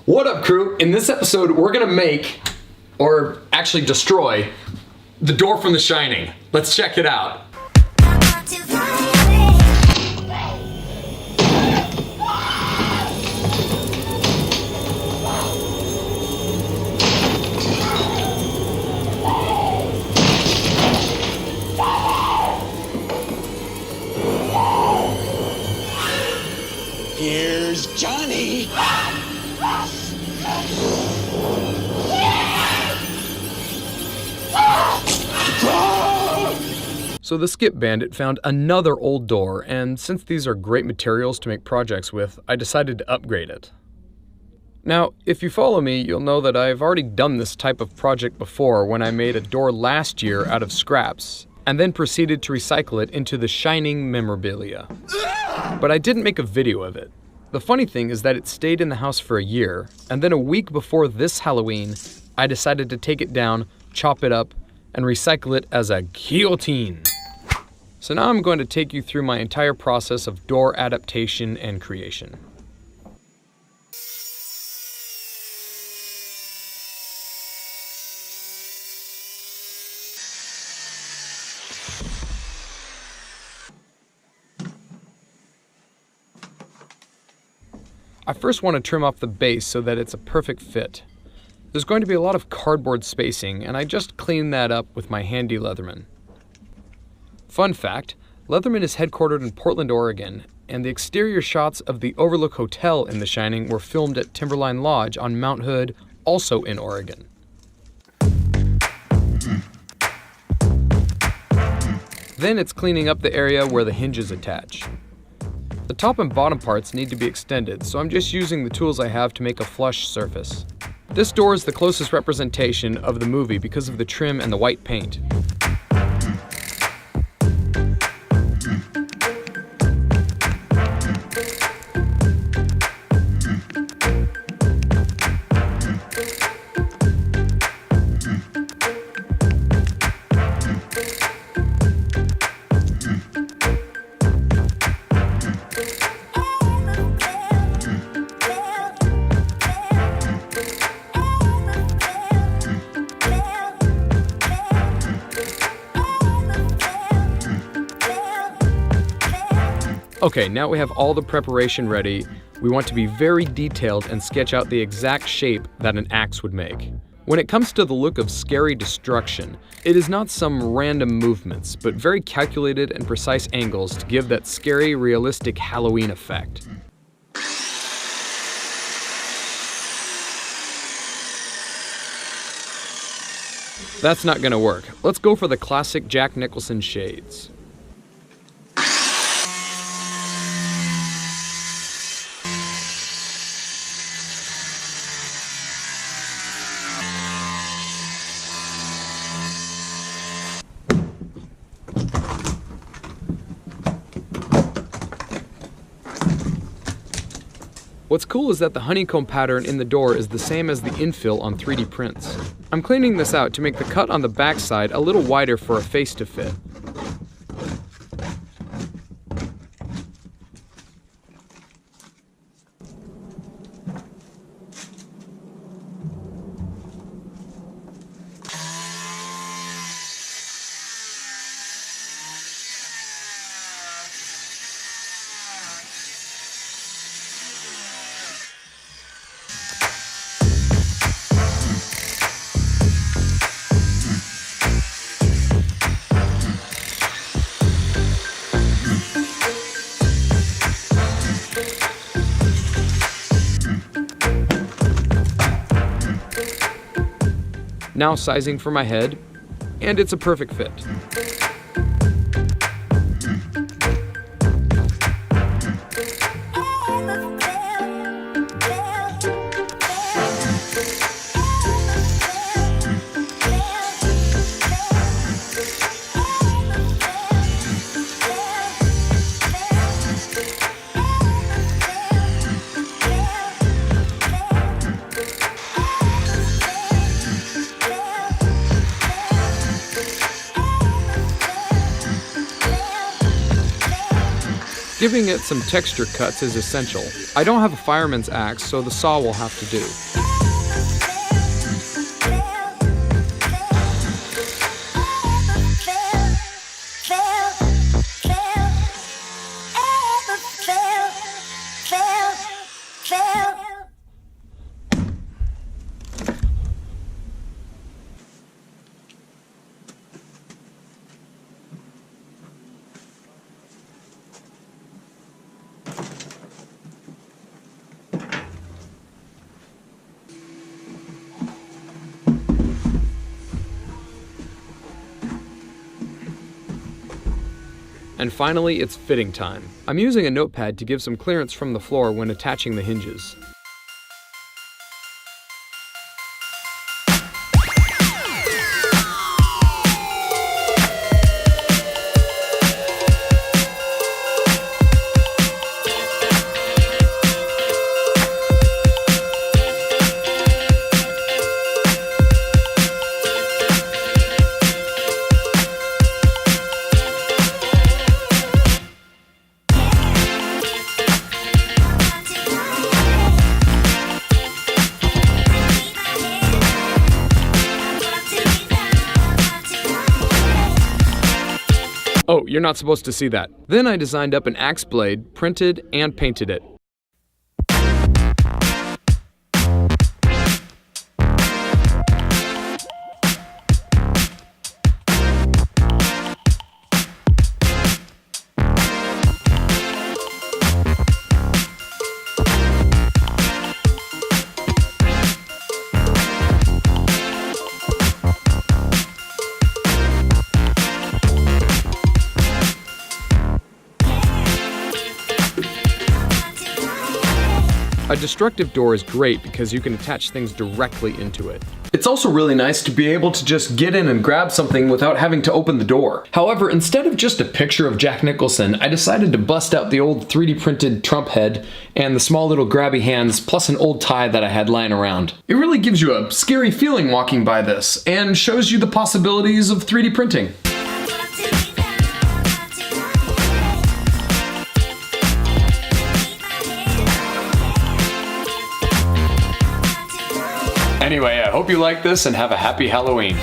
What up, crew? In this episode, we're gonna make, or actually destroy, the door from The Shining. Let's check it out. Here's Johnny. So the Skip Bandit found another old door, and since these are great materials to make projects with, I decided to upgrade it. Now, if you follow me, you'll know that I've already done this type of project before when I made a door last year out of scraps, and then proceeded to recycle it into The Shining memorabilia. But I didn't make a video of it. The funny thing is that it stayed in the house for a year, and then a week before this Halloween, I decided to take it down, chop it up, and recycle it as a guillotine. So now I'm going to take you through my entire process of door adaptation and creation. I first want to trim off the base so that it's a perfect fit. There's going to be a lot of cardboard spacing, and I just cleaned that up with my handy Leatherman. Fun fact, Leatherman is headquartered in Portland, Oregon, and the exterior shots of the Overlook Hotel in The Shining were filmed at Timberline Lodge on Mount Hood, also in Oregon. Then it's cleaning up the area where the hinges attach. The top and bottom parts need to be extended, so I'm just using the tools I have to make a flush surface. This door is the closest representation of the movie because of the trim and the white paint. Okay, now we have all the preparation ready. We want to be very detailed and sketch out the exact shape that an axe would make. When it comes to the look of scary destruction, it is not some random movements, but very calculated and precise angles to give that scary, realistic Halloween effect. That's not gonna work. Let's go for the classic Jack Nicholson shades. What's cool is that the honeycomb pattern in the door is the same as the infill on 3D prints. I'm cleaning this out to make the cut on the backside a little wider for a face to fit. Now sizing for my head, and it's a perfect fit. Giving it some texture cuts is essential. I don't have a fireman's axe, so the saw will have to do. And finally, it's fitting time. I'm using a notepad to give some clearance from the floor when attaching the hinges. Oh, you're not supposed to see that. Then I designed up an axe blade, printed and painted it. A destructive door is great because you can attach things directly into it. It's also really nice to be able to just get in and grab something without having to open the door. However, instead of just a picture of Jack Nicholson, I decided to bust out the old 3D printed Trump head and the small little grabby hands plus an old tie that I had lying around. It really gives you a scary feeling walking by this and shows you the possibilities of 3D printing. Anyway, I hope you like this and have a happy Halloween.